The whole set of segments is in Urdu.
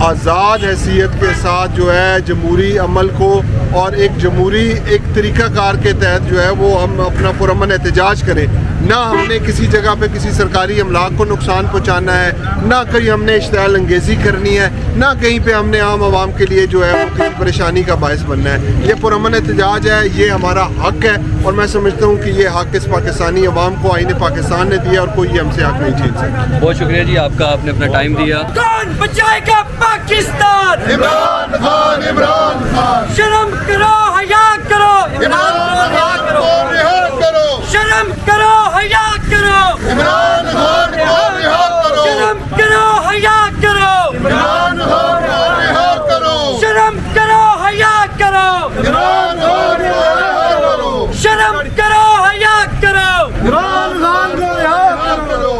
آزاد حیثیت کے ساتھ جو ہے جمہوری عمل کو اور ایک جمہوری ایک طریقہ کار کے تحت جو ہے وہ ہم اپنا پرامن احتجاج کریں. نہ ہم نے کسی جگہ پہ کسی سرکاری املاک کو نقصان پہنچانا ہے, نہ کہیں ہم نے اشتعال انگیزی کرنی ہے, نہ کہیں پہ ہم نے عام عوام کے لیے جو ہے وہ کسی پریشانی کا باعث بننا ہے. یہ پرامن احتجاج ہے, یہ ہمارا حق ہے, اور میں سمجھتا ہوں کہ یہ حق اس پاکستانی عوام کو آئین پاکستان نے دیا اور کوئی یہ ہم سے حق نہیں چھین سکتا. بہت شکریہ جی آپ کا, آپ نے اپنا ٹائم دیا. کون بچائے گا پاکستان؟ عمران خان, عمران خان. شرم کرو, حیا کرو. عمران خان کو رہا کرو. شرم کرو, حیا کرو. عمران خان کو رہا کرو. شرم کرو, حیا کرو. عمران خان کو رہا کرو. شرم کرو, حیا کرو. عمران خان کو رہا کرو. شرم کرو, حیا کرو. عمران خان کو رہا کرو.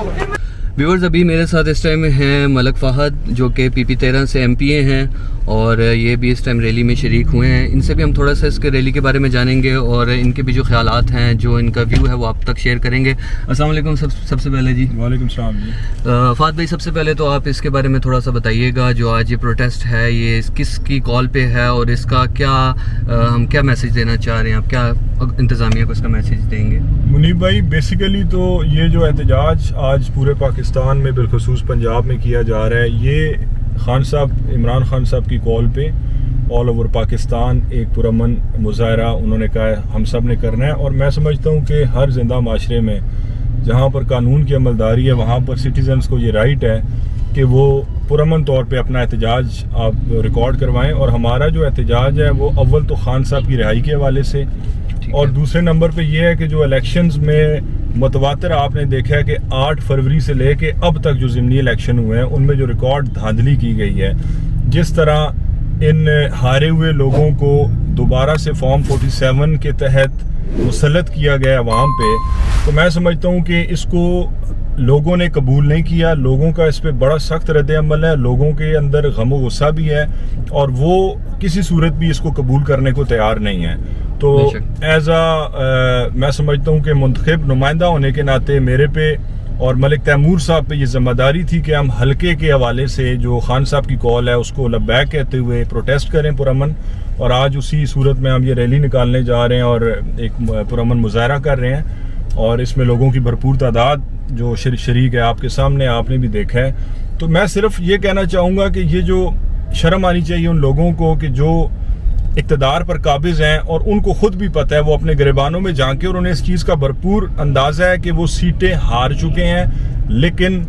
ویورز ابھی میرے ساتھ اس ٹائم ہیں ملک فہد جو کہ PP13 سے MP ہیں, اور یہ بھی اس ٹائم ریلی میں شریک ہوئے ہیں. ان سے بھی ہم تھوڑا سا اس کے ریلی کے بارے میں جانیں گے اور ان کے بھی جو خیالات ہیں, جو ان کا ویو ہے وہ آپ تک شیئر کریں گے. السلام علیکم سب سے پہلے جی. وعلیکم السلام جی. فہد بھائی سب سے پہلے تو آپ اس کے بارے میں تھوڑا سا بتائیے گا, جو آج یہ پروٹیسٹ ہے یہ کس کی کال پہ ہے اور اس کا کیا ہم کیا میسیج دینا چاہ رہے ہیں, آپ کیا انتظامیہ کو اس کا میسیج دیں گے؟ منیب بھائی بیسیکلی تو یہ جو احتجاج آج پورے پاکستان میں بالخصوص پنجاب میں کیا جا رہا ہے, یہ خان صاحب عمران خان صاحب کی کال پہ آل اوور پاکستان ایک پرامن مظاہرہ انہوں نے کہا ہم سب نے کرنا ہے. اور میں سمجھتا ہوں کہ ہر زندہ معاشرے میں جہاں پر قانون کی عملداری ہے وہاں پر سٹیزنز کو یہ رائٹ ہے کہ وہ پرامن طور پہ اپنا احتجاج آپ ریکارڈ کروائیں. اور ہمارا جو احتجاج ہے وہ اول تو خان صاحب کی رہائی کے حوالے سے, اور دوسرے نمبر پہ یہ ہے کہ جو الیکشنز میں متواتر آپ نے دیکھا ہے کہ 8 فروری سے لے کے اب تک جو ضمنی الیکشن ہوئے ہیں ان میں جو ریکارڈ دھاندلی کی گئی ہے, جس طرح ان ہارے ہوئے لوگوں کو دوبارہ سے فارم 47 کے تحت مسلط کیا گیا عوام پہ, تو میں سمجھتا ہوں کہ اس کو لوگوں نے قبول نہیں کیا. لوگوں کا اس پہ بڑا سخت رد عمل ہے, لوگوں کے اندر غم و غصہ بھی ہے, اور وہ کسی صورت بھی اس کو قبول کرنے کو تیار نہیں ہے. تو ایز میں سمجھتا ہوں کہ منتخب نمائندہ ہونے کے ناطے میرے پہ اور ملک تیمور صاحب پہ یہ ذمہ داری تھی کہ ہم حلقے کے حوالے سے جو خان صاحب کی کال ہے اس کو لبیک کہتے ہوئے پروٹیسٹ کریں پرامن, اور آج اسی صورت میں ہم یہ ریلی نکالنے جا رہے ہیں اور ایک پرامن مظاہرہ کر رہے ہیں. اور اس میں لوگوں کی بھرپور تعداد جو شریک ہے آپ کے سامنے, آپ نے بھی دیکھا ہے. تو میں صرف یہ کہنا چاہوں گا کہ یہ جو شرم آنی چاہیے ان لوگوں کو کہ جو اقتدار پر قابض ہیں اور ان کو خود بھی پتہ ہے, وہ اپنے گریبانوں میں جھانکے اور انہیں اس چیز کا بھرپور اندازہ ہے کہ وہ سیٹیں ہار چکے ہیں, لیکن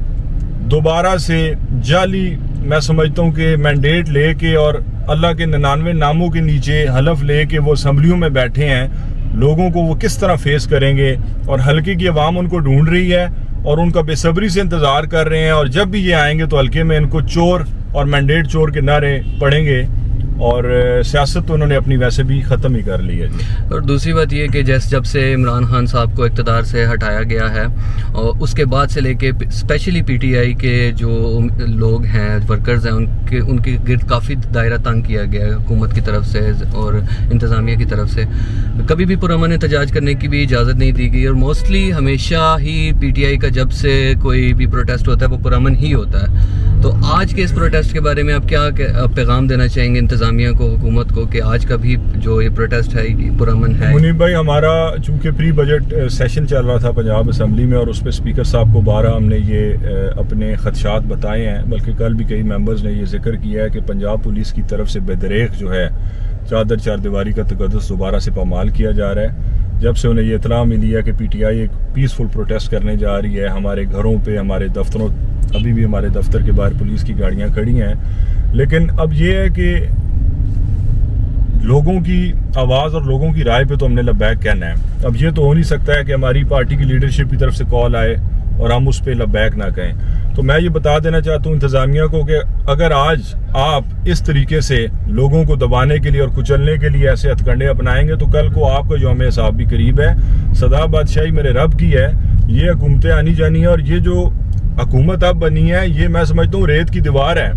دوبارہ سے جعلی میں سمجھتا ہوں کہ مینڈیٹ لے کے اور اللہ کے 99 ناموں کے نیچے حلف لے کے وہ اسمبلیوں میں بیٹھے ہیں. لوگوں کو وہ کس طرح فیس کریں گے, اور حلقے کی عوام ان کو ڈھونڈ رہی ہے اور ان کا بے صبری سے انتظار کر رہے ہیں, اور جب بھی یہ آئیں گے تو حلقے میں ان کو چور اور مینڈیٹ چور کے نعرے پڑیں گے. اور سیاست تو انہوں نے اپنی ویسے بھی ختم ہی کر لی ہے. اور دوسری بات یہ کہ جب سے عمران خان صاحب کو اقتدار سے ہٹایا گیا ہے, اور اس کے بعد سے لے کے اسپیشلی PTI کے جو لوگ ہیں, ورکرز ہیں, ان کے گرد کافی دائرہ تنگ کیا گیا ہے حکومت کی طرف سے اور انتظامیہ کی طرف سے. کبھی بھی پرامن احتجاج کرنے کی بھی اجازت نہیں دی گئی, اور موسٹلی ہمیشہ ہی PTI کا جب سے کوئی بھی پروٹیسٹ ہوتا ہے وہ پرامن ہی ہوتا ہے. تو آج کے اس پروٹیسٹ کے بارے میں آپ کیا پیغام دینا چاہیں گے انتظامیہ کو, حکومت کو, کہ آج کا بھی جو یہ پروٹیسٹ ہے یہ پرامن ہے؟ منیب بھائی ہمارا چونکہ پری بجٹ سیشن چل رہا تھا پنجاب اسمبلی میں, اور اس پہ اسپیکر صاحب کو بارہ ہم نے یہ اپنے خدشات بتائے ہیں, بلکہ کل بھی کئی ممبرز نے یہ ذکر کیا ہے کہ پنجاب پولیس کی طرف سے بے دریغ جو ہے چادر چار دیواری کا تقدس دوبارہ سے پامال کیا جا رہا ہے. جب سے انہیں یہ اطلاع ملی ہے کہ PTI ایک پیسفل پروٹیسٹ کرنے جا رہی ہے, ہمارے گھروں پہ, ہمارے دفتروں, ابھی بھی ہمارے دفتر کے باہر پولیس کی گاڑیاں کھڑی ہیں, لیکن اب یہ ہے کہ لوگوں کی آواز اور لوگوں کی رائے پہ تو ہم نے لبیک کہنا ہے. اب یہ تو ہو نہیں سکتا ہے کہ ہماری پارٹی کی لیڈرشپ کی طرف سے کال آئے اور ہم اس پہ لبیک نہ کہیں. تو میں یہ بتا دینا چاہتا ہوں انتظامیہ کو کہ اگر آج آپ اس طریقے سے لوگوں کو دبانے کے لیے اور کچلنے کے لیے ایسے ہتھ کنڈے اپنائیں گے تو کل کو آپ کا یوم حساب بھی قریب ہے. سدا بادشاہی میرے رب کی ہے, یہ حکومتیں آنی جانی ہیں, اور یہ جو حکومت اب بنی ہے یہ میں سمجھتا ہوں ریت کی دیوار ہے,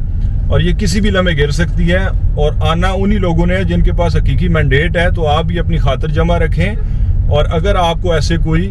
اور یہ کسی بھی لمحے گر سکتی ہے. اور آنا انہی لوگوں نے جن کے پاس حقیقی مینڈیٹ ہے, تو آپ بھی اپنی خاطر جمع رکھیں, اور اگر آپ کو ایسے کوئی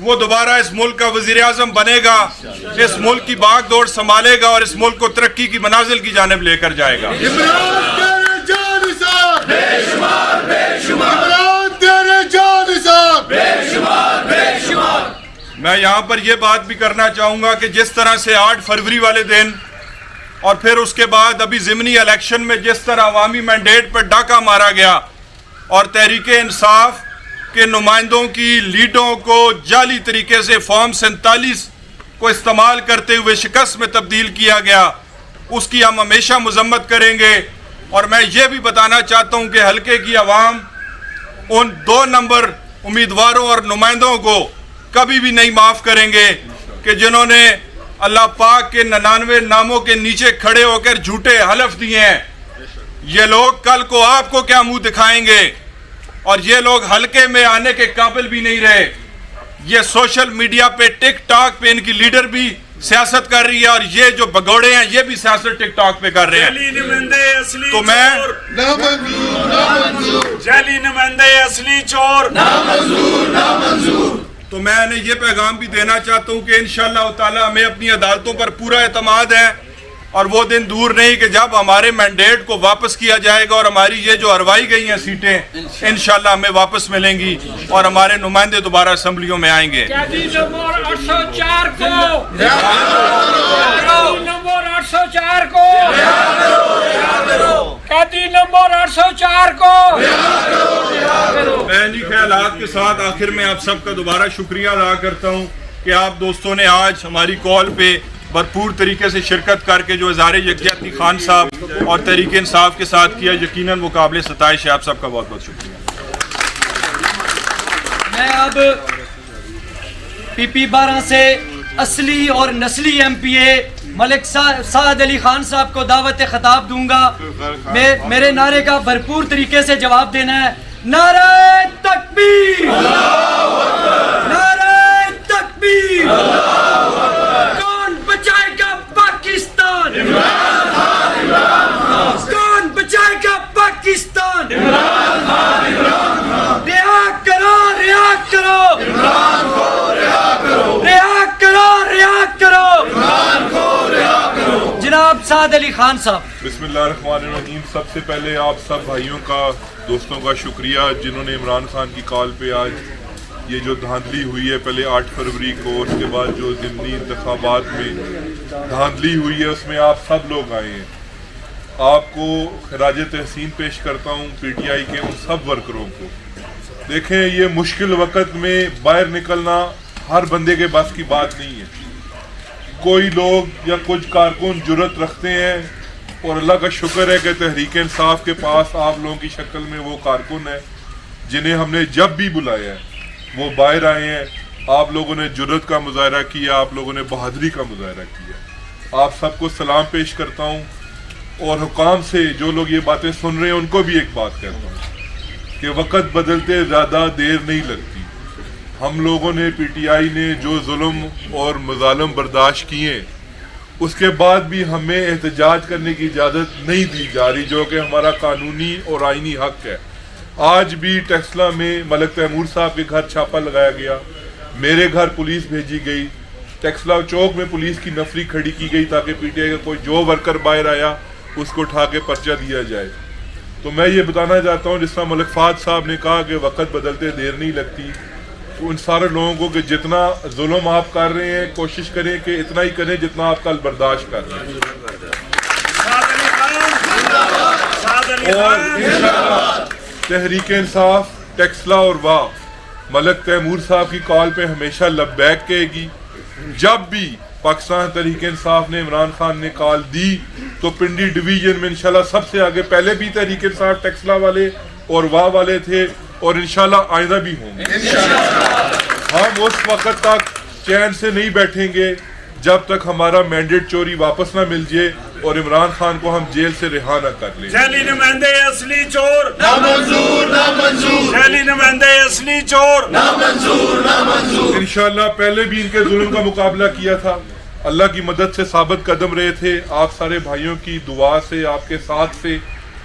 وہ دوبارہ اس ملک کا وزیر اعظم بنے گا, اس ملک کی باغ دوڑ سنبھالے گا اور اس ملک کو ترقی کی منازل کی جانب لے کر جائے گا. میں یہاں پر یہ بات بھی کرنا چاہوں گا کہ جس طرح سے 8 فروری والے دن اور پھر اس کے بعد ابھی ضمنی الیکشن میں جس طرح عوامی مینڈیٹ پر ڈاکہ مارا گیا اور تحریک انصاف کے نمائندوں کی لیڈوں کو جعلی طریقے سے فارم 47 کو استعمال کرتے ہوئے شکست میں تبدیل کیا گیا, اس کی ہم ہمیشہ مذمت کریں گے. اور میں یہ بھی بتانا چاہتا ہوں کہ حلقے کی عوام ان 2 نمبر امیدواروں اور نمائندوں کو کبھی بھی نہیں معاف کریں گے کہ جنہوں نے اللہ پاک کے 99 ناموں کے نیچے کھڑے ہو کر جھوٹے حلف دیے ہیں. یہ لوگ کل کو آپ کو کیا منہ دکھائیں گے, اور یہ لوگ حلقے میں آنے کے قابل بھی نہیں رہے. یہ سوشل میڈیا پہ ٹک ٹاک پہ ان کی لیڈر بھی سیاست کر رہی ہے, اور یہ جو بگوڑے ہیں یہ بھی سیاست ٹک ٹاک پہ کر رہے ہیں. تو میں جعلی نمائندے اصلی چور تو میں نے یہ پیغام بھی دینا چاہتا ہوں کہ انشاءاللہ تعالی ہمیں اپنی عدالتوں پر پورا اعتماد ہے, اور وہ دن دور نہیں کہ جب ہمارے مینڈیٹ کو واپس کیا جائے گا اور ہماری یہ جو ہروائی گئی ہیں سیٹیں انشاءاللہ ہمیں واپس ملیں گی اور ہمارے نمائندے دوبارہ اسمبلیوں میں آئیں گے. نمبر 804 کو قیدی نمبر 804 کو میں انہی خیالات کے ساتھ آخر میں آپ سب کا دوبارہ شکریہ ادا کرتا ہوں کہ آپ دوستوں نے آج ہماری کال پہ بھرپور طریقے سے شرکت کر کے جو اظہار یکجہتی خان صاحب اور تحریک انصاف کے ساتھ کیا, یقیناً وہ قابل ستائش ہے. آپ سب کا بہت بہت شکریہ. میں اب پی پی 12 سے اصلی اور نسلی ایم پی اے ملک سعد علی خان صاحب کو دعوت خطاب دوں گا. میرے نعرے کا بھرپور طریقے سے جواب دینا ہے. نعرہ تکبیر, نعرہ تکبیر. کون بچائے گا پاکستان, کون بچائے گا پاکستان. رہا کرو, رہا کرو, رہا کرو, رہا کرو جناب سعد علی خان صاحب. بسم اللہ الرحمن الرحیم. سب سے پہلے آپ سب بھائیوں کا, دوستوں کا شکریہ جنہوں نے عمران خان کی کال پہ آج یہ جو دھاندلی ہوئی ہے پہلے 8 فروری کو, اس کے بعد جو ضمنی انتخابات میں دھاندلی ہوئی ہے اس میں آپ سب لوگ آئے ہیں. آپ کو خراج تحسین پیش کرتا ہوں پی ٹی آئی کے ان سب ورکروں کو. دیکھیں یہ مشکل وقت میں باہر نکلنا ہر بندے کے بس کی بات نہیں ہے. کوئی لوگ یا کچھ کارکن جرت رکھتے ہیں, اور اللہ کا شکر ہے کہ تحریک انصاف کے پاس آپ لوگوں کی شکل میں وہ کارکن ہیں جنہیں ہم نے جب بھی بلایا ہے وہ باہر آئے ہیں. آپ لوگوں نے جرت کا مظاہرہ کیا, آپ لوگوں نے بہادری کا مظاہرہ کیا. آپ سب کو سلام پیش کرتا ہوں, اور حکام سے جو لوگ یہ باتیں سن رہے ہیں ان کو بھی ایک بات کہتا ہوں کہ وقت بدلتے زیادہ دیر نہیں لگتی. ہم لوگوں نے پی ٹی آئی نے جو ظلم اور مظالم برداشت کیے, اس کے بعد بھی ہمیں احتجاج کرنے کی اجازت نہیں دی جا رہی, جو کہ ہمارا قانونی اور آئینی حق ہے. آج بھی ٹیکسلا میں ملک تیمور صاحب کے گھر چھاپا لگایا گیا, میرے گھر پولیس بھیجی گئی, ٹیکسلا چوک میں پولیس کی نفری کھڑی کی گئی تاکہ پی ٹی آئی کا کوئی جو ورکر باہر آیا اس کو اٹھا کے پرچہ دیا جائے. تو میں یہ بتانا چاہتا ہوں جس طرح ملک فہد صاحب نے کہا کہ وقت بدلتے دیر نہیں لگتی, تو ان سارے لوگوں کو کہ جتنا ظلم آپ کر رہے ہیں کوشش کریں کہ اتنا ہی کریں جتنا آپ کل برداشت کر رہے ہیں. اور انشاءاللہ تحریک انصاف ٹیکسلا اور واہ ملک تیمور صاحب کی کال پہ ہمیشہ لبیک کہے گی. جب بھی پاکستان تحریک انصاف نے عمران خان نے کال دی تو پنڈی ڈویژن میں انشاءاللہ سب سے آگے, پہلے بھی تحریک انصاف ٹیکسلا والے اور واہ والے تھے, اور انشاءاللہ آئندہ بھی ہوں گے. ہم اس وقت تک چین سے نہیں بیٹھیں گے جب تک ہمارا مینڈیٹ چوری واپس نہ مل جائے اور عمران خان کو ہم جیل سے رہا نہ کر لیں. جعلی نمائندے اصلی چور نامنظور, نامنظور. جعلی نمائندے اصلی چور نامنظور, نامنظور. انشاءاللہ پہلے بھی ان کے ظلم کا مقابلہ کیا تھا, اللہ کی مدد سے ثابت قدم رہے تھے, آپ سارے بھائیوں کی دعا سے آپ کے ساتھ سے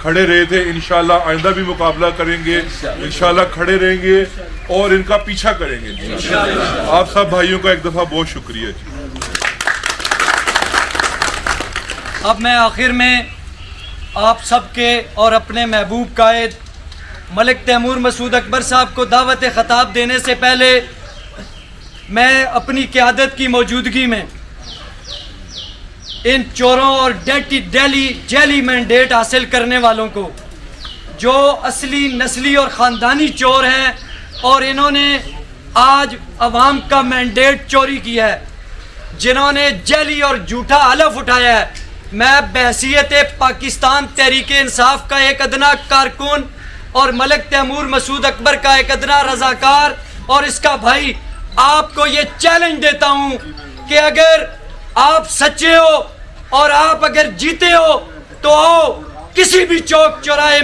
کھڑے رہے تھے. انشاءاللہ آئندہ بھی مقابلہ کریں گے, انشاءاللہ کھڑے رہیں گے. اور ان کا پیچھا کریں گے انشاءاللہ. آپ سب بھائیوں کا ایک دفعہ بہت شکریہ جی. اب میں آخر میں آپ سب کے اور اپنے محبوب قائد ملک تیمور مسعود اکبر صاحب کو دعوت خطاب دینے سے پہلے میں اپنی قیادت کی موجودگی میں ان چوروں اور جیلی مینڈیٹ حاصل کرنے والوں کو، جو اصلی نسلی اور خاندانی چور ہیں اور انہوں نے آج عوام کا مینڈیٹ چوری کیا ہے، جنہوں نے جعلی اور جھوٹا حلف اٹھایا ہے، میں بحیثیت پاکستان تحریک انصاف کا ایک ادنا کارکن اور ملک تیمور مسعود اکبر کا ایک ادنا رضاکار اور اس کا بھائی آپ کو یہ چیلنج دیتا ہوں کہ اگر آپ سچے ہو اور آپ اگر جیتے ہو تو آؤ کسی بھی چوک چوراہے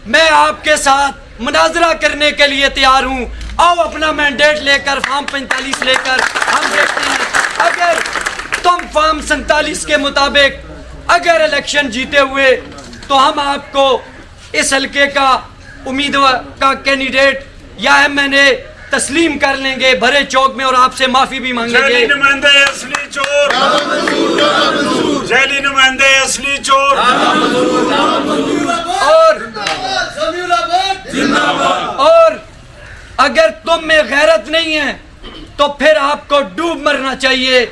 میں آپ کے ساتھ مناظرہ کرنے کے لیے تیار ہوں. آؤ اپنا مینڈیٹ لے کر فارم 45 لے کر ہم دیکھتے ہیں اگر تم فارم 47 کے مطابق اگر الیکشن جیتے ہوئے تو ہم آپ کو اس حلقے کا امیدوار کا کینڈیڈیٹ یا MNA تسلیم کر لیں گے بھرے چوک میں اور آپ سے معافی بھی مانگیں گے. جعلی نمائندے اصلی چور، جعلی نمائندے اصلی چور، اور اگر تم میں غیرت نہیں ہے تو پھر آپ کو ڈوب مرنا چاہیے.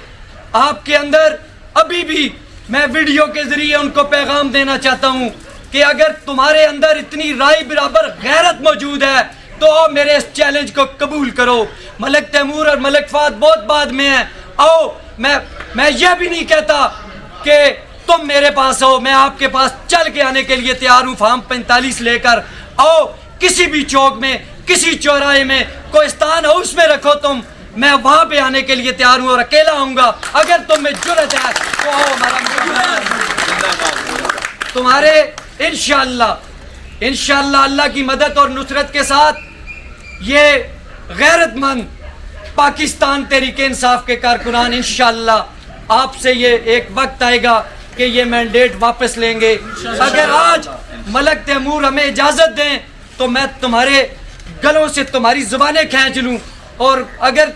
آپ کے اندر ابھی بھی میں ویڈیو کے ذریعے ان کو پیغام دینا چاہتا ہوں کہ اگر تمہارے اندر اتنی رائے برابر غیرت موجود ہے تو آؤ میرے اس چیلنج کو قبول کرو. ملک تیمور اور ملک فہد بہت بعد میں ہیں. آؤ میں یہ بھی نہیں کہتا کہ تم میرے پاس ہو، میں آپ کے پاس چل کے آنے کے لیے تیار ہوں فارم 45 لے کر. آؤ کسی بھی چوک میں، کسی چوراہے میں، کوہستان ہاؤس میں رکھو تم، میں وہاں پہ آنے کے لیے تیار ہوں اور اکیلا آؤں گا. اگر تم میں جرأت ہے تو آؤ ہمارا تمہارے انشاءاللہ اللہ کی مدد اور نصرت کے ساتھ یہ غیرت مند پاکستان تحریک انصاف کے کارکنان انشاءاللہ آپ سے یہ ایک وقت آئے گا کہ یہ مینڈیٹ واپس لیں گے. اگر آج ملک تیمور ہمیں اجازت دیں تو میں تمہارے گلوں سے تمہاری زبانیں کھینچ لوں، اور اگر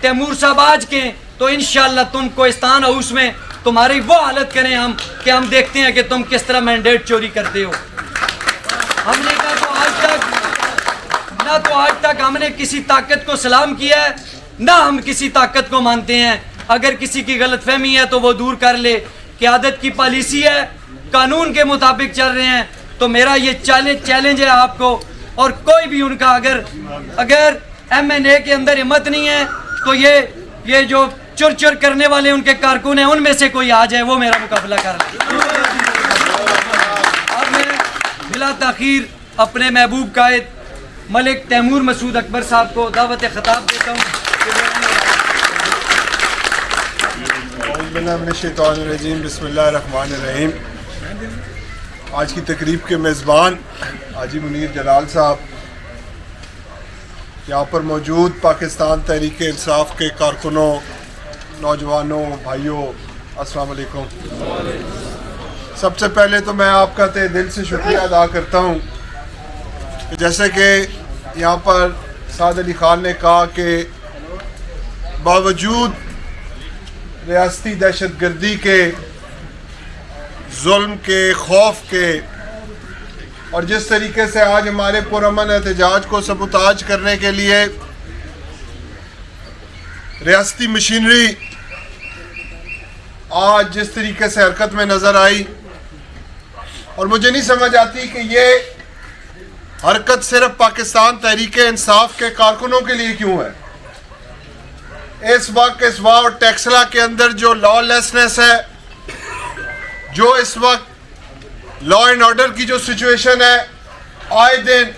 تیمور صاحب آج کہیں تو انشاءاللہ تم کوہستان ہاؤس میں تمہاری وہ حالت کریں ہم کہ ہم دیکھتے ہیں کہ تم کس طرح مینڈیٹ چوری کرتے ہو. ہم نے کہا تو آج تک ہم نے کسی طاقت کو سلام کیا ہے نہ ہم کسی طاقت کو مانتے ہیں. اگر کسی کی غلط فہمی ہے تو وہ دور کر لے. قیادت کی پالیسی ہے، قانون کے مطابق چل رہے ہیں. تو میرا یہ چیلنج ہے آپ کو، اور کوئی بھی ان کا اگر MNA کے اندر ہمت نہیں ہے تو یہ جو چور کرنے والے ان کے کارکن ہیں ان میں سے کوئی آ جائے وہ میرا مقابلہ کر لے. اور میں بلا تاخیر اپنے محبوب قائد ملک تیمور مسعود اکبر صاحب کو دعوت خطاب دیتا ہوں. من الشیطان الرجیم، بسم اللہ الرحمن الرحیم. آج کی تقریب کے میزبان حاجی منیر جلال صاحب، یہاں پر موجود پاکستان تحریک انصاف کے کارکنوں، نوجوانوں، بھائیوں، السلام علیکم. سب سے پہلے تو میں آپ کا تہ دل سے شکریہ ادا کرتا ہوں کہ جیسے کہ یہاں پر سعد علی خان نے کہا کہ باوجود ریاستی دہشت گردی کے، ظلم کے، خوف کے، اور جس طریقے سے آج ہمارے پرامن احتجاج کو سبوتاج کرنے کے لیے ریاستی مشینری آج جس طریقے سے حرکت میں نظر آئی، اور مجھے نہیں سمجھ آتی کہ یہ حرکت صرف پاکستان تحریک انصاف کے کارکنوں کے لیے کیوں ہے. اس وقت اسوا اور ٹیکسلا کے اندر جو لا لیسنس ہے، جو اس وقت لا اینڈ آرڈر کی جو سچویشن ہے، آئے دن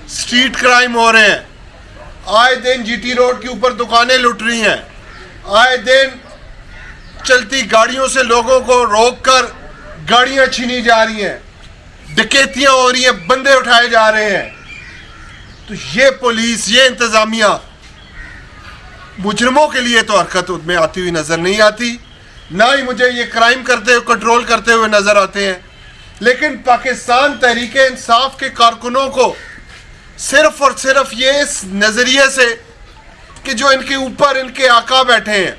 سٹریٹ کرائم ہو رہے ہیں، آئے دن جی ٹی روڈ کے اوپر دکانیں لٹ رہی ہیں، آئے دن چلتی گاڑیوں سے لوگوں کو روک کر گاڑیاں چھینی جا رہی ہیں، ڈکیتیاں ہو رہی ہیں، بندے اٹھائے جا رہے ہیں. تو یہ پولیس، یہ انتظامیہ مجرموں کے لیے تو حرکت میں آتی ہوئی نظر نہیں آتی، نہ ہی مجھے یہ کرائم کرتے ہوئے، کنٹرول کرتے ہوئے نظر آتے ہیں. لیکن پاکستان تحریک انصاف کے کارکنوں کو صرف اور صرف یہ اس نظریے سے کہ جو ان کے اوپر ان کے آقا بیٹھے ہیں,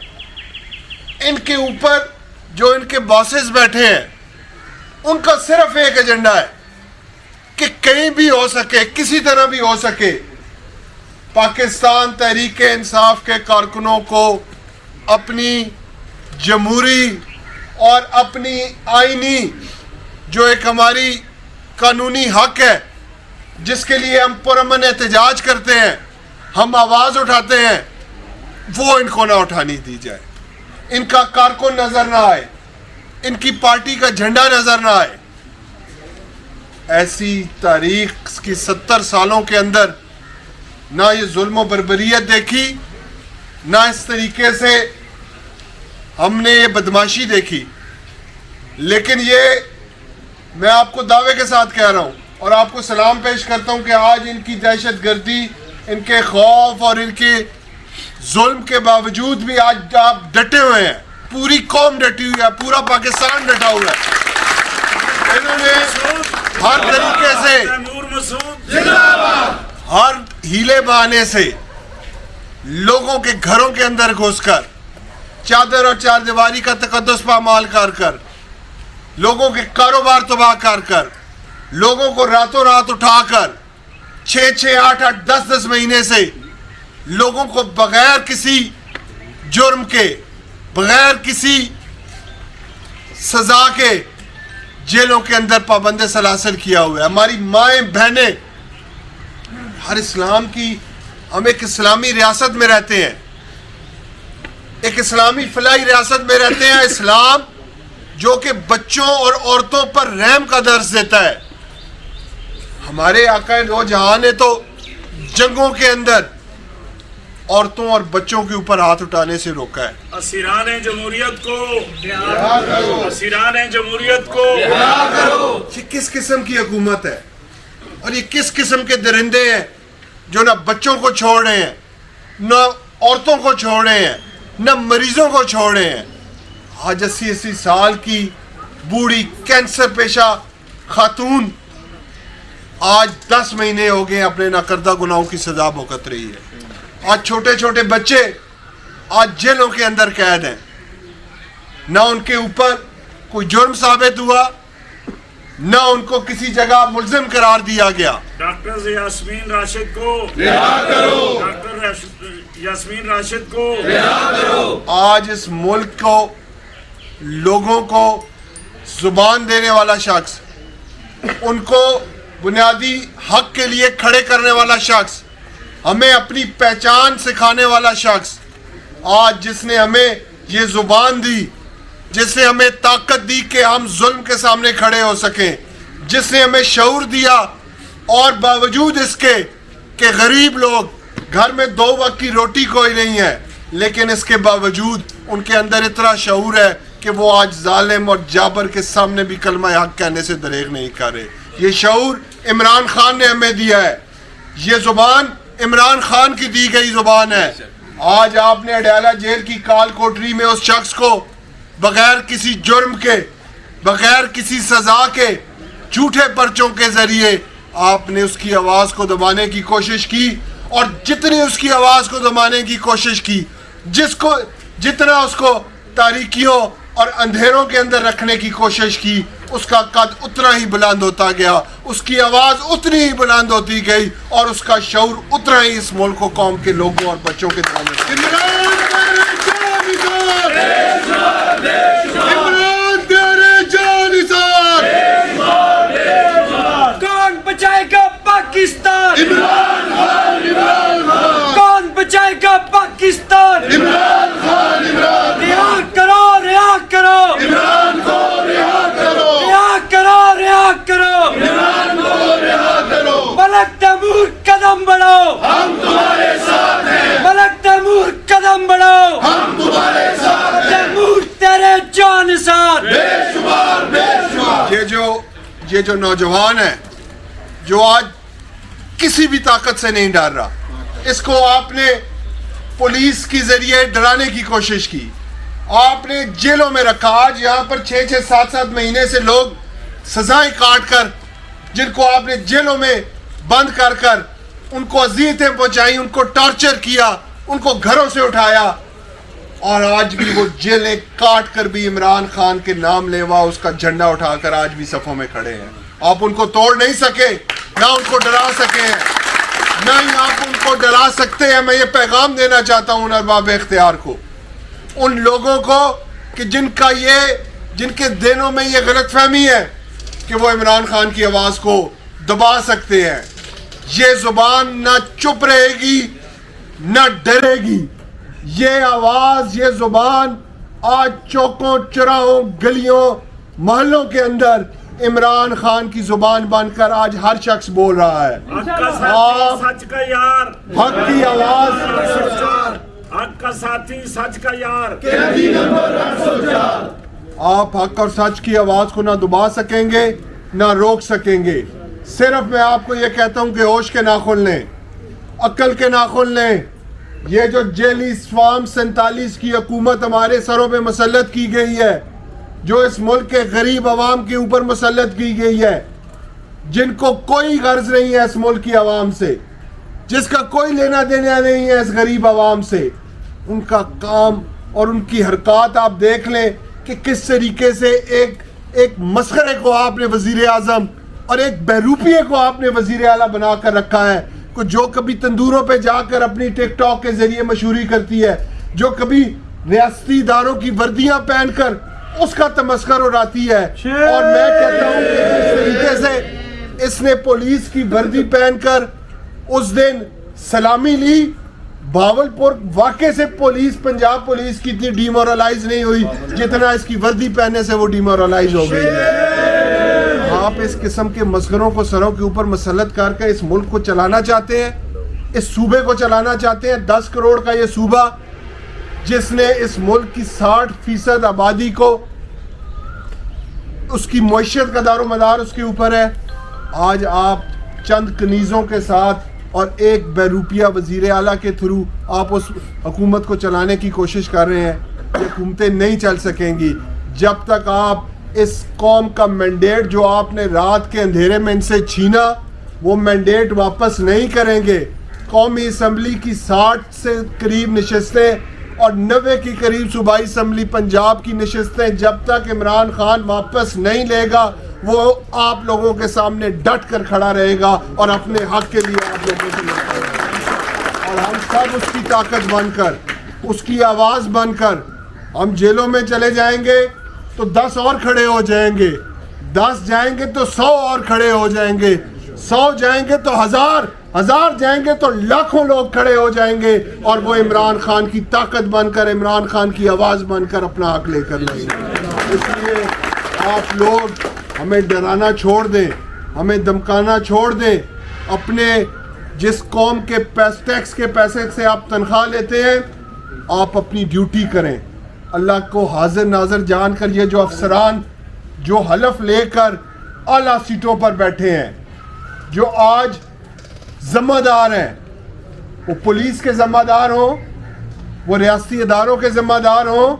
ان کے اوپر جو ان کے باسز بیٹھے ہیں, ان کا صرف ایک ایجنڈا ہے کہ کہیں بھی ہو سکے, کسی طرح بھی ہو سکے, پاکستان تحریک انصاف کے کارکنوں کو اپنی جمہوری اور اپنی آئینی جو ایک ہماری قانونی حق ہے, جس کے لیے ہم پرامن احتجاج کرتے ہیں, ہم آواز اٹھاتے ہیں, وہ ان کو نہ اٹھانی دی جائے. ان کا کارکن نظر نہ آئے, ان کی پارٹی کا جھنڈا نظر نہ آئے. ایسی تاریخ کی 70 سالوں کے اندر نہ یہ ظلم و بربریت دیکھی, نہ اس طریقے سے ہم نے یہ بدماشی دیکھی. لیکن یہ میں آپ کو دعوے کے ساتھ کہہ رہا ہوں اور آپ کو سلام پیش کرتا ہوں کہ آج ان کی دہشت گردی, ان کے خوف اور ان کے ظلم کے باوجود بھی آج آپ ڈٹے ہوئے ہیں. پوری قوم ڈٹی ہوئی ہے, پورا پاکستان ڈٹا ہوا ہے. انہوں نے ہر طریقے سے, ہر ہیلے بہانے سے لوگوں کے گھروں کے اندر گھس کر, چادر اور چار دیواری کا تقدس پامال کر لوگوں کے کاروبار تباہ کر لوگوں کو راتوں رات اٹھا کر 6 8 10 مہینے سے لوگوں کو بغیر کسی جرم کے, بغیر کسی سزا کے جیلوں کے اندر پابند سلاسل کیا ہوا ہے. ہماری مائیں بہنیں, ہر اسلام کی, ہم ایک اسلامی ریاست میں رہتے ہیں, ایک اسلامی فلاحی ریاست میں رہتے ہیں. اسلام جو کہ بچوں اور عورتوں پر رحم کا درس دیتا ہے. ہمارے آقا دو جہاں نے تو جنگوں کے اندر عورتوں اور بچوں کے اوپر ہاتھ اٹھانے سے روکا ہے. اسیران جمہوریت کو رہا کرو, اسیران جمہوریت کو رہا کرو. یہ کس قسم کی حکومت ہے اور یہ کس قسم کے درندے ہیں جو نہ بچوں کو چھوڑ رہے ہیں, نہ عورتوں کو چھوڑ رہے ہیں, نہ مریضوں کو چھوڑ رہے ہیں. آج 80 سال کی بوڑھی کینسر پیشہ خاتون آج 10 مہینے ہو گئے اپنے ناکردہ گناہوں کی سزا بھگت رہی ہے. آج چھوٹے چھوٹے بچے آج جیلوں کے اندر قید ہیں, نہ ان کے اوپر کوئی جرم ثابت ہوا, نہ ان کو کسی جگہ ملزم قرار دیا گیا. ڈاکٹر یاسمین راشد کو رہا کرو, ڈاکٹر یاسمین راشد کو رہا کرو. آج اس ملک کو, لوگوں کو زبان دینے والا شخص, ان کو بنیادی حق کے لیے کھڑے کرنے والا شخص, ہمیں اپنی پہچان سکھانے والا شخص, آج جس نے ہمیں یہ زبان دی, جس نے ہمیں طاقت دی کہ ہم ظلم کے سامنے کھڑے ہو سکیں, جس نے ہمیں شعور دیا, اور باوجود اس کے کہ غریب لوگ گھر میں 2 وقت کی روٹی کوئی نہیں ہے, لیکن اس کے باوجود ان کے اندر اتنا شعور ہے کہ وہ آج ظالم اور جابر کے سامنے بھی کلمہ حق کہنے سے دریغ نہیں کر رہے. یہ شعور عمران خان نے ہمیں دیا ہے, یہ زبان عمران خان کی دی گئی زبان ہے. آج آپ نے اڈیالہ جیل کی کال کوٹری میں اس شخص کو بغیر کسی جرم کے, بغیر کسی سزا کے, جھوٹے پرچوں کے ذریعے آپ نے اس کی آواز کو دبانے کی کوشش کی, اور جتنی اس کی آواز کو دبانے کی کوشش کی, جتنا اس کو تاریکیوں اور اندھیروں کے اندر رکھنے کی کوشش کی, اس کا قد اتنا ہی بلند ہوتا گیا, اس کی آواز اتنی ہی بلند ہوتی گئی, اور اس کا شعور اتنا ہی اس ملک و قوم کے لوگوں اور بچوں کے درمیان. کون بچائے گا پاکستان؟ عمران خان. عمران خان. کون بچائے گا پاکستان؟ عمران خان. عمران. رہا کرو, رہا کرو عمران کو, رہا کرو, رہا کرو, رہا کرو عمران کو, رہا کرو. ملک تیمور قدم بڑھاؤ, ہم تمہارے ساتھ ہیں. ملک تیمور قدم بڑھاؤ, ہم تمہارے ساتھ ہیں. تیمور تیرے جان ساتھ. بے شمار, بے شمار. یہ جو نوجوان ہے جو آج کسی بھی طاقت سے نہیں ڈر رہا, اس کو آپ نے پولیس کی ذریعے ڈرانے کی کوشش کی, آپ نے جیلوں میں رکھا. آج یہاں پر 6 7 مہینے سے لوگ سزائیں کاٹ کر, جن کو آپ نے جیلوں میں بند کر ان کو اذیتیں پہنچائیں, ان کو ٹارچر کیا, ان کو گھروں سے اٹھایا, اور آج بھی وہ جیلیں کاٹ کر بھی عمران خان کے نام لیوا اس کا جھنڈا اٹھا کر آج بھی صفوں میں کھڑے ہیں. آپ ان کو توڑ نہیں سکے, نہ ان کو ڈرا سکے ہیں, نہ ہی آپ ان کو ڈرا سکتے ہیں. میں یہ پیغام دینا چاہتا ہوں ارباب اختیار کو, ان لوگوں کو کہ جن کے دینوں میں یہ غلط فہمی ہے کہ وہ عمران خان کی آواز کو دبا سکتے ہیں. یہ زبان نہ چپ رہے گی نہ ڈرے گی. یہ آواز, یہ زبان آج چوکوں, چوراہوں, گلیوں, محلوں کے اندر عمران خان کی زبان بن کر آج ہر شخص بول رہا ہے. آپ سچ کا یار, حق کی آواز, حق کا ساتھی, سچ کا یار. آپ حق اور سچ کی آواز کو نہ دبا سکیں گے نہ روک سکیں گے. صرف میں آپ کو یہ کہتا ہوں کہ ہوش کے ناخن لیں, عقل کے ناخن لیں. یہ جو جیلی فارم 47 کی حکومت ہمارے سروں پہ مسلط کی گئی ہے, جو اس ملک کے غریب عوام کے اوپر مسلط کی گئی ہے, جن کو کوئی غرض نہیں ہے اس ملک کی عوام سے, جس کا کوئی لینا دینا نہیں ہے اس غریب عوام سے, ان کا کام اور ان کی حرکات آپ دیکھ لیں کہ کس طریقے سے ایک مسخرے کو آپ نے وزیر اعظم اور ایک بہروپیے کو آپ نے وزیر اعلیٰ بنا کر رکھا ہے. جو کبھی تندوروں پہ جا کر اپنی ٹک ٹاک کے ذریعے مشہوری کرتی ہے, جو کبھی ریاستی اداروں کی وردیاں پہن کر اس کا تمسخر اڑاتی ہے. اور میں کہتا ہوں کہ جس طریقے سے اس نے پولیس کی وردی پہن کر اس دن سلامی لی, بھاولپور واقعے سے پنجاب پولیس کی اتنی ڈیمورلائز نہیں ہوئی جتنا اس کی وردی پہننے سے وہ ڈیمورلائز ہو گئی ہے. آپ اس قسم کے مسخروں کو سروں کے اوپر مسلط کر کے اس ملک کو چلانا چاہتے ہیں, اس صوبے کو چلانا چاہتے ہیں. 10 کروڑ کا یہ صوبہ جس نے اس ملک کی 60% آبادی کو, اس کی معیشت کا دار و مدار اس کے اوپر ہے. آج آپ چند کنیزوں کے ساتھ اور ایک بہروپیہ وزیر اعلیٰ کے تھرو آپ اس حکومت کو چلانے کی کوشش کر رہے ہیں. یہ حکومتیں نہیں چل سکیں گی جب تک آپ اس قوم کا مینڈیٹ جو آپ نے رات کے اندھیرے میں ان سے چھینا, وہ مینڈیٹ واپس نہیں کریں گے. قومی اسمبلی کی 60 سے قریب نشستیں اور 90 کے قریب صوبائی اسمبلی پنجاب کی نشستیں جب تک عمران خان واپس نہیں لے گا, وہ آپ لوگوں کے سامنے ڈٹ کر کھڑا رہے گا اور اپنے حق کے لیے آپ لوگوں سے لڑتا رہے گا. اور ہم سب اس کی طاقت بن کر, اس کی آواز بن کر, ہم جیلوں میں چلے جائیں گے تو 10 اور کھڑے ہو جائیں گے, 10 جائیں گے تو 100 اور کھڑے ہو جائیں گے, 100 جائیں گے تو 1000 جائیں گے تو لاکھوں لوگ کھڑے ہو جائیں گے, اور وہ عمران خان کی طاقت بن کر, عمران خان کی آواز بن کر اپنا حق لے کر لیں گے. اس لیے آپ لوگ ہمیں ڈرانا چھوڑ دیں, ہمیں دمکانا چھوڑ دیں. اپنے جس قوم کے ٹیکس کے پیسے سے آپ تنخواہ لیتے ہیں, آپ اپنی ڈیوٹی کریں. اللہ کو حاضر ناظر جان کر یہ جو افسران جو حلف لے کر اعلیٰ سیٹوں پر بیٹھے ہیں, جو آج ذمہ دار ہیں, وہ پولیس کے ذمہ دار ہوں, وہ ریاستی اداروں کے ذمہ دار ہوں,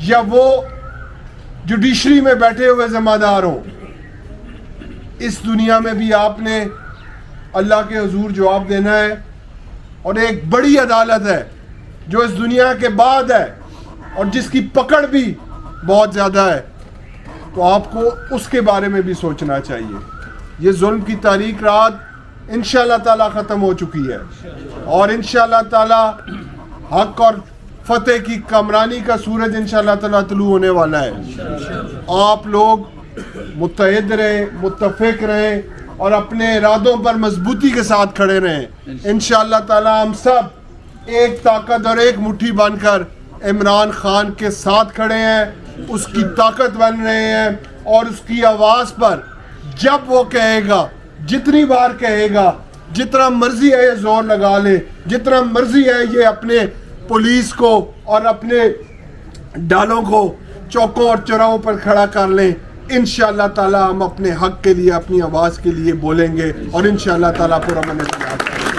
یا وہ جوڈیشری میں بیٹھے ہوئے ذمہ دار ہوں, اس دنیا میں بھی آپ نے اللہ کے حضور جواب دینا ہے. اور ایک بڑی عدالت ہے جو اس دنیا کے بعد ہے اور جس کی پکڑ بھی بہت زیادہ ہے, تو آپ کو اس کے بارے میں بھی سوچنا چاہیے. یہ ظلم کی تاریک رات انشاءاللہ تعالی ختم ہو چکی ہے, اور انشاءاللہ تعالی حق اور فتح کی کامرانی کا سورج انشاءاللہ تعالی طلوع ہونے والا ہے. آپ لوگ متحد رہیں, متفق رہیں, اور اپنے ارادوں پر مضبوطی کے ساتھ کھڑے رہیں. انشاءاللہ تعالی ہم سب ایک طاقت اور ایک مٹھی بن کر عمران خان کے ساتھ کھڑے ہیں, اس کی طاقت بن رہے ہیں, اور اس کی آواز پر جب وہ کہے گا, جتنی بار کہے گا, جتنا مرضی ہے یہ زور لگا لے, جتنا مرضی ہے یہ اپنے پولیس کو اور اپنے ڈالوں کو چوکوں اور چوراہوں پر کھڑا کر لیں. انشاءاللہ تعالی ہم اپنے حق کے لیے, اپنی آواز کے لیے بولیں گے, اور انشاءاللہ تعالی پرامن اطلاعات کریں گے.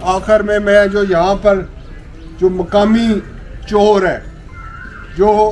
آخر میں جو یہاں پر جو مقامی چور ہے, جو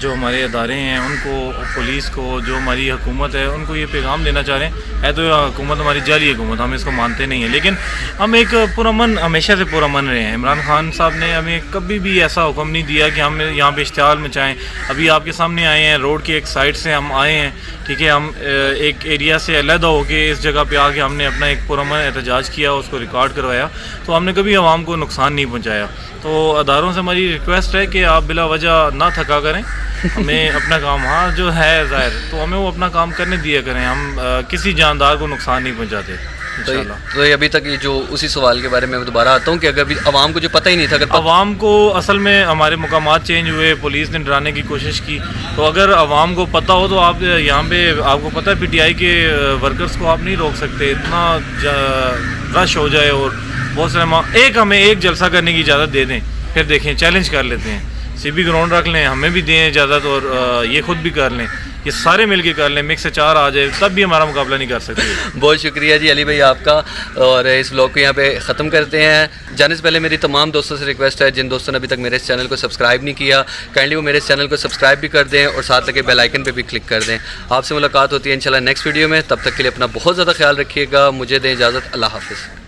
جو ہمارے ادارے ہیں ان کو، پولیس کو، جو ہماری حکومت ہے ان کو یہ پیغام دینا چاہ رہے ہیں، ہے تو حکومت ہماری جعلی حکومت، ہم اس کو مانتے نہیں ہیں، لیکن ہم ایک پرامن، ہمیشہ سے پرامن رہے ہیں۔ عمران خان صاحب نے ہمیں کبھی بھی ایسا حکم نہیں دیا کہ ہم یہاں پہ اشتعال مچائیں۔ ابھی آپ کے سامنے آئے ہیں، روڈ کی ایک سائڈ سے ہم آئے ہیں، ٹھیک ہے، ہم ایک ایریا سے علیحدہ ہو کے اس جگہ پہ آ کے ہم نے اپنا ایک پرامن احتجاج کیا، اس کو ریکارڈ کروایا، تو ہم نے کبھی عوام کو نقصان نہیں پہنچایا۔ تو اداروں سے ہماری ریکویسٹ ہے کہ آپ بلا وجہ نہ تھکا کریں ہمیں اپنا کام، ہاں جو ہے ظاہر، تو ہمیں وہ اپنا کام کرنے دیا کریں، ہم کسی جاندار کو نقصان نہیں پہنچاتے انشاءاللہ۔ تو یہ ابھی تک یہ جو اسی سوال کے بارے میں دوبارہ آتا ہوں کہ اگر عوام کو جو پتہ ہی نہیں تھا، اگر عوام کو اصل میں ہمارے مقامات چینج ہوئے، پولیس نے ڈرانے کی کوشش کی، تو اگر عوام کو پتہ ہو تو آپ یہاں پہ، آپ کو پتہ ہے پی ٹی آئی کے ورکرز کو آپ نہیں روک سکتے، اتنا رش ہو جائے اور بہت سارے ہمیں ایک جلسہ کرنے کی اجازت دے دیں، پھر دیکھیں چیلنج کر لیتے ہیں، سی بی گراؤنڈ رکھ لیں، ہمیں بھی دیں اجازت، اور یہ خود بھی کر لیں، یہ سارے مل کے کر لیں، مکس سے 4 آ جائے تب بھی ہمارا مقابلہ نہیں کر سکتے۔ بہت شکریہ جی علی بھائی آپ کا، اور اس ولاگ کو یہاں پہ ختم کرتے ہیں۔ جانے سے پہلے میری تمام دوستوں سے ریکویسٹ ہے، جن دوستوں نے ابھی تک میرے اس چینل کو سبسکرائب نہیں کیا، کائنڈلی وہ میرے اس چینل کو سبسکرائب بھی کر دیں اور ساتھ لگے بیل آئکن پہ بھی کلک کر دیں۔ آپ سے ملاقات ہوتی ہے انشاءاللہ نیکسٹ ویڈیو میں، تب تک کے لیے اپنا بہت زیادہ خیال رکھیے گا، مجھے دیں اجازت، اللہ حافظ۔